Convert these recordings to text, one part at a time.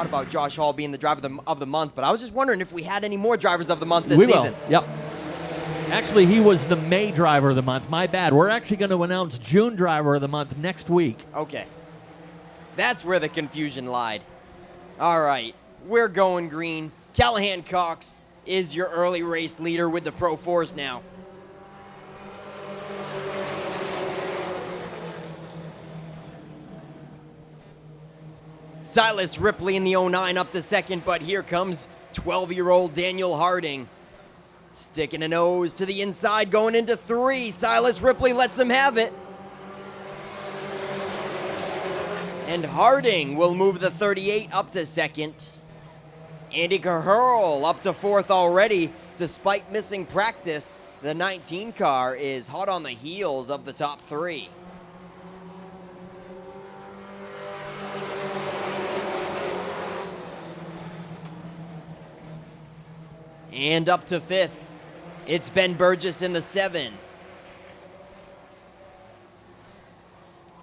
lot about Josh Hall being the driver of the month, but I was just wondering if we had any more drivers of the month this season. Yep. Actually, he was the May driver of the month. My bad. We're actually going to announce June driver of the month next week. Okay. That's where the confusion lied. All right. We're going green. Callahan Cox is your early race leader with the Pro Force now. Silas Ripley in the 09 up to second, but here comes 12-year-old Daniel Harding. Sticking a nose to the inside, going into 3. Silas Ripley lets him have it. And Harding will move the 38 up to second. Andy Caherl up to 4th already, despite missing practice. The 19 car is hot on the heels of the top 3. And up to 5th, it's Ben Burgess in the 7.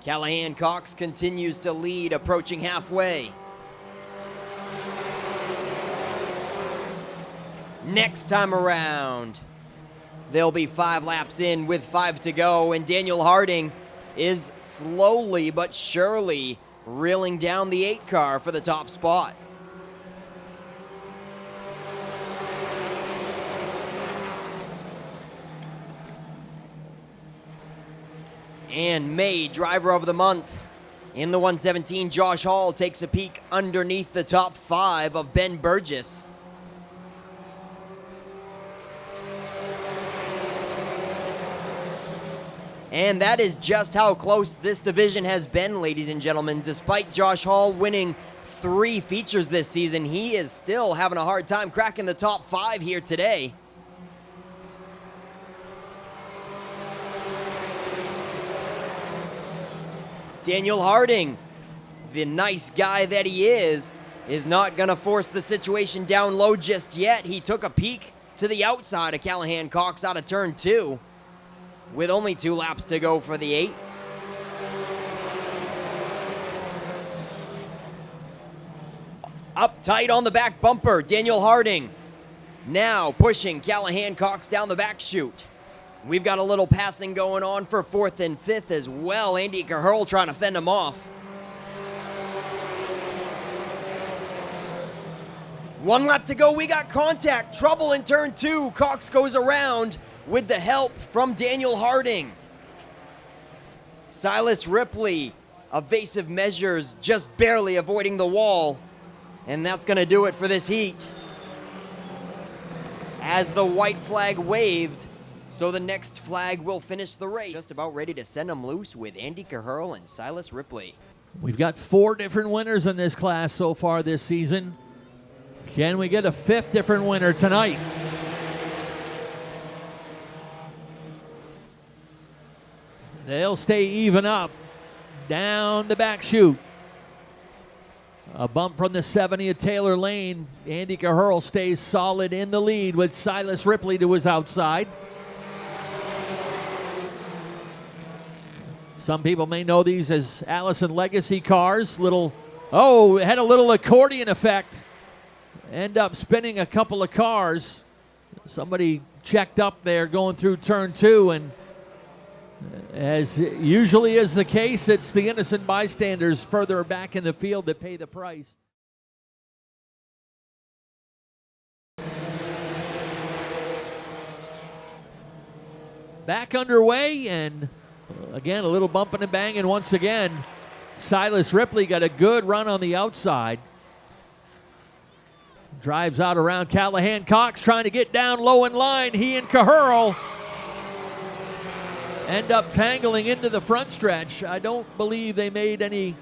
Callahan Cox continues to lead, approaching halfway. Next time around, they'll be 5 laps in with 5 to go, and Daniel Harding is slowly but surely reeling down the 8 car for the top spot. And May, driver of the month. In the 117, Josh Hall takes a peek underneath the top 5 of Ben Burgess. And that is just how close this division has been, ladies and gentlemen. Despite Josh Hall winning 3 features this season, he is still having a hard time cracking the top 5 here today. Daniel Harding, the nice guy that he is not going to force the situation down low just yet. He took a peek to the outside of Callahan Cox out of turn 2 with only 2 laps to go for the 8. Up tight on the back bumper, Daniel Harding now pushing Callahan Cox down the back chute. We've got a little passing going on for 4th and 5th as well. Andy Caherl trying to fend him off. 1 lap to go. We got contact. Trouble in turn 2. Cox goes around with the help from Daniel Harding. Silas Ripley, evasive measures, just barely avoiding the wall. And that's going to do it for this heat. As the white flag waved, so the next flag will finish the race. Just about ready to send them loose with Andy Caherl and Silas Ripley. We've got 4 different winners in this class so far this season. Can we get a 5th different winner tonight? They'll stay even up down the back chute. A bump from the 70 of Taylor Lane. Andy Caherl stays solid in the lead with Silas Ripley to his outside. Some people may know these as Allison Legacy cars. Had a little accordion effect. End up spinning a couple of cars. Somebody checked up there going through turn 2, and as usually is the case, it's the innocent bystanders further back in the field that pay the price. Back underway, and again, a little bumping and banging once again. Silas Ripley got a good run on the outside. Drives out around Callahan Cox, trying to get down low in line. He and Caherl end up tangling into the front stretch. I don't believe they made any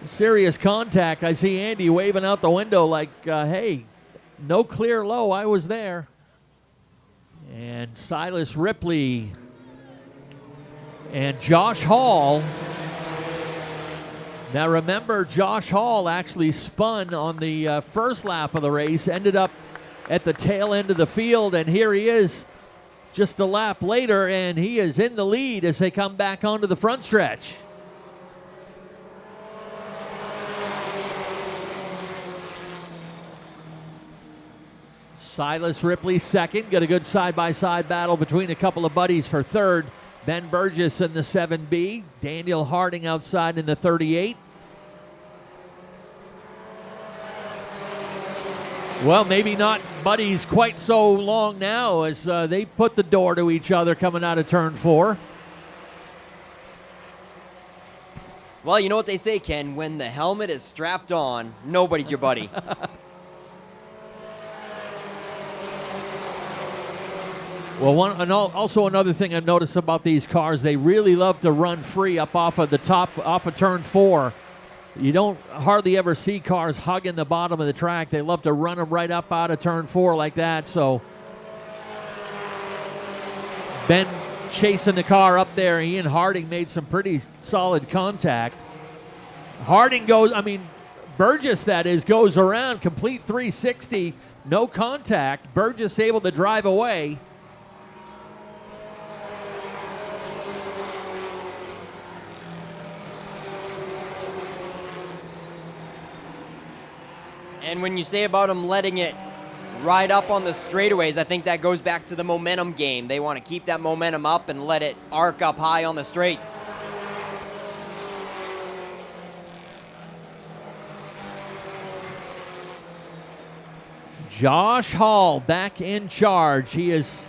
serious contact. I see Andy waving out the window like, hey, no clear low, I was there. And Silas Ripley and Josh Hall. Now remember, Josh Hall actually spun on the first lap of the race, ended up at the tail end of the field, and here he is just a lap later, and he is in the lead as they come back onto the front stretch. Silas Ripley second. Got a good side-by-side battle between a couple of buddies for third. Ben Burgess in the 7B. Daniel Harding outside in the 38. Well, maybe not buddies quite so long now as they put the door to each other coming out of turn 4. Well, you know what they say, Ken. When the helmet is strapped on, nobody's your buddy. Well, also another thing I've noticed about these cars, they really love to run free up off of the top, off of turn 4. You don't hardly ever see cars hugging the bottom of the track. They love to run them right up out of turn 4 like that. So Ben chasing the car up there. Ian Harding made some pretty solid contact. Burgess, that is, goes around, complete 360, no contact. Burgess able to drive away. And when you say about them letting it ride up on the straightaways, I think that goes back to the momentum game. They want to keep that momentum up and let it arc up high on the straights. Josh Hall back in charge. He has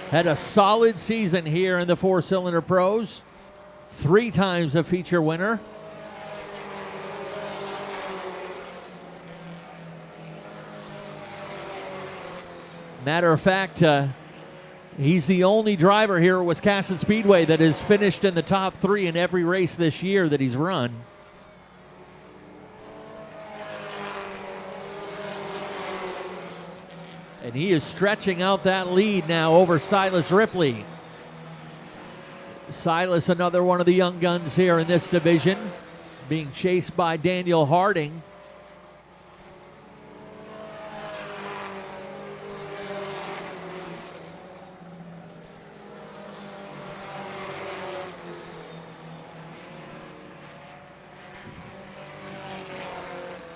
had a solid season here in the four-cylinder pros. 3 times a feature winner. Matter of fact, he's the only driver here at Wisconsin Speedway that has finished in the top 3 in every race this year that he's run. And he is stretching out that lead now over Silas Ripley. Silas, another one of the young guns here in this division, being chased by Daniel Harding.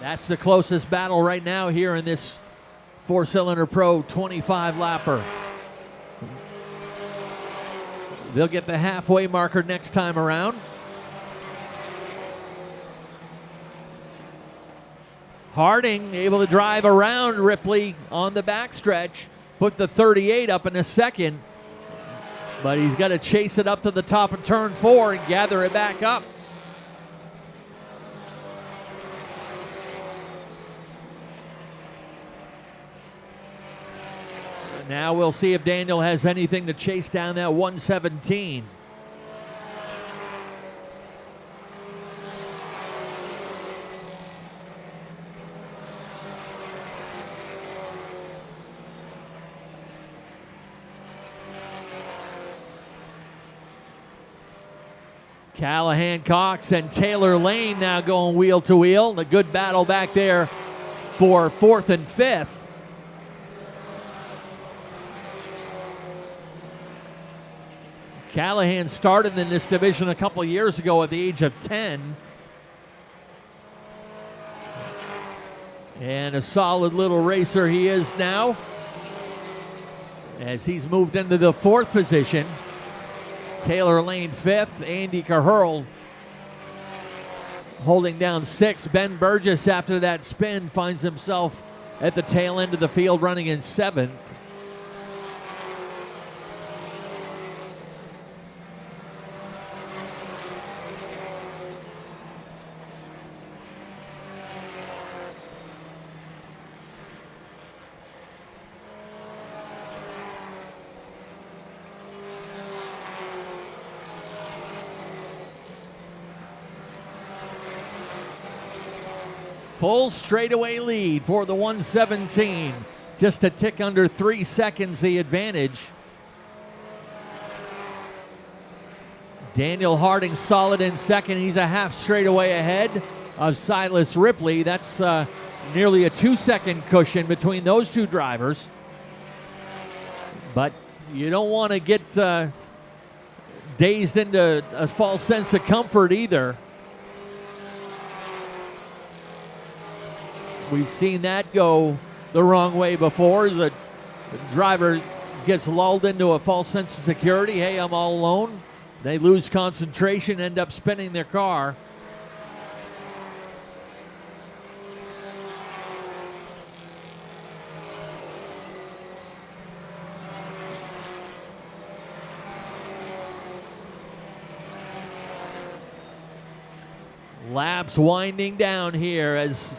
That's the closest battle right now here in this four-cylinder pro 25-lapper. They'll get the halfway marker next time around. Harding able to drive around Ripley on the backstretch, put the 38 up in a second, but he's got to chase it up to the top of turn 4 and gather it back up. Now we'll see if Daniel has anything to chase down that 117. Callahan Cox and Taylor Lane now going wheel to wheel. A good battle back there for 4th and 5th. Callahan started in this division a couple years ago at the age of 10. And a solid little racer he is now, as he's moved into the 4th position. Taylor Lane 5th, Andy Caherl holding down 6th. Ben Burgess, after that spin, finds himself at the tail end of the field running in 7th. Full straightaway lead for the 117. Just a tick under 3 seconds the advantage. Daniel Harding solid in second. He's a half straightaway ahead of Silas Ripley. That's nearly a 2-second cushion between those two drivers. But you don't want to get dazed into a false sense of comfort either. We've seen that go the wrong way before. The driver gets lulled into a false sense of security. Hey, I'm all alone. They lose concentration, end up spinning their car. Laps winding down here as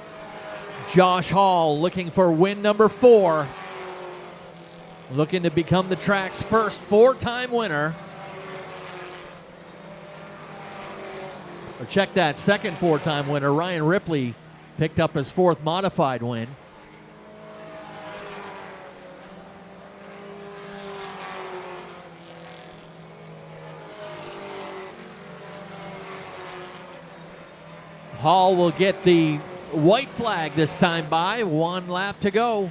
Josh Hall looking for win number 4. Looking to become the track's first 4-time winner. Or check that, second 4-time winner. Ryan Ripley picked up his 4th modified win. Hall will get the white flag this time by. 1 lap to go.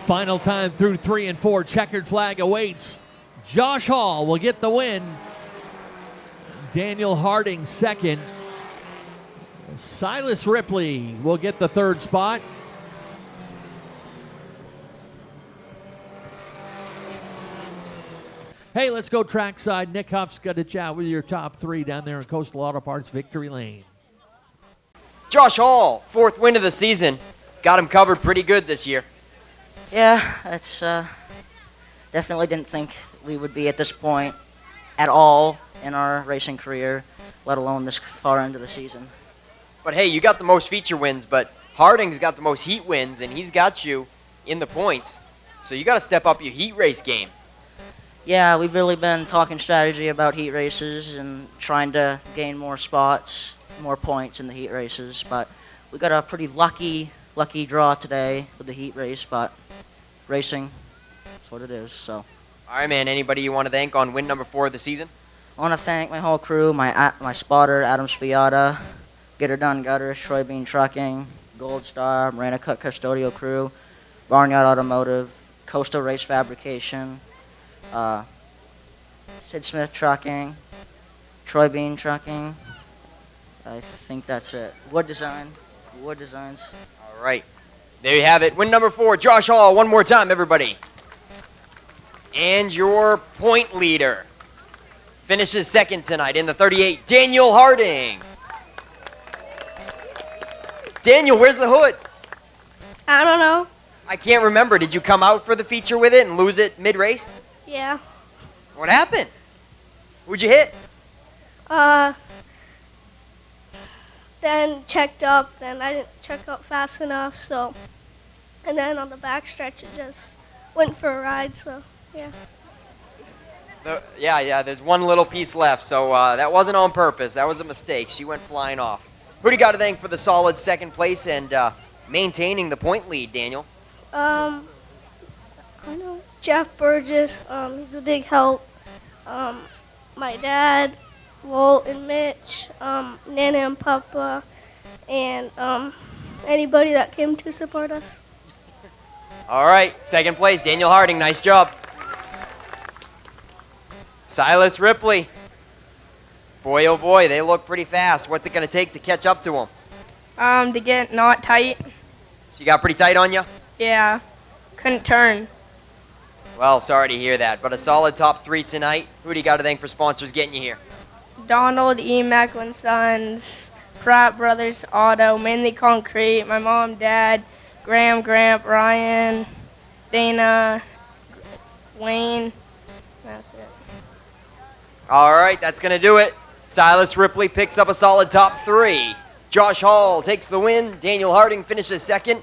Final time through 3 and 4. Checkered flag awaits. Josh Hall will get the win. Daniel Harding second. Silas Ripley will get the 3rd spot. Hey, let's go trackside. Nick Huff's got to chat with your top 3 down there in Coastal Auto Parts Victory Lane. Josh Hall, 4th win of the season. Got him covered pretty good this year. Yeah, it's definitely didn't think we would be at this point at all in our racing career, let alone this far into the season. But hey, you got the most feature wins, but Harding's got the most heat wins, and he's got you in the points. So you got to step up your heat race game. Yeah, we've really been talking strategy about heat races and trying to gain more spots, more points in the heat races. But we got a pretty lucky draw today with the heat race, but racing, that's what it is. So. All right, man. Anybody you want to thank on win number 4 of the season? I want to thank my whole crew, my spotter, Adam Spiata, Get Her Done Gutters, Troy Bean Trucking, Gold Star, Marina Cook Custodial Crew, Barnyard Automotive, Coastal Race Fabrication, Sid Smith Trucking, Troy Bean Trucking. I think that's it. Wood Designs. All right. There you have it. Win number 4, Josh Hall. One more time, everybody. And your point leader finishes second tonight in the 38, Daniel Harding. Daniel, where's the hood? I don't know. I can't remember. Did you come out for the feature with it and lose it mid-race? Yeah. What happened? Who'd you hit? Then checked up, then I didn't check up fast enough, so. And then on the back stretch, it just went for a ride, so, yeah. Yeah, there's one little piece left, so that wasn't on purpose. That was a mistake. She went flying off. Who do you got to thank for the solid second place and maintaining the point lead, Daniel? I know Jeff Burgess, he's a big help. My dad, Walt and Mitch, Nana and Papa, and anybody that came to support us. All right, second place, Daniel Harding. Nice job. Silas Ripley. Boy, oh boy, they look pretty fast. What's it going to take to catch up to them? To get not tight. She got pretty tight on you? Yeah, couldn't turn. Well, sorry to hear that, but a solid top 3 tonight. Who do you got to thank for sponsors getting you here? Donald E. Macklin Sons, Pratt Brothers Auto, Mainly Concrete, my mom, dad, Graham, Gramp, Ryan, Dana, Wayne. That's it. All right, that's going to do it. Silas Ripley picks up a solid top 3. Josh Hall takes the win. Daniel Harding finishes second.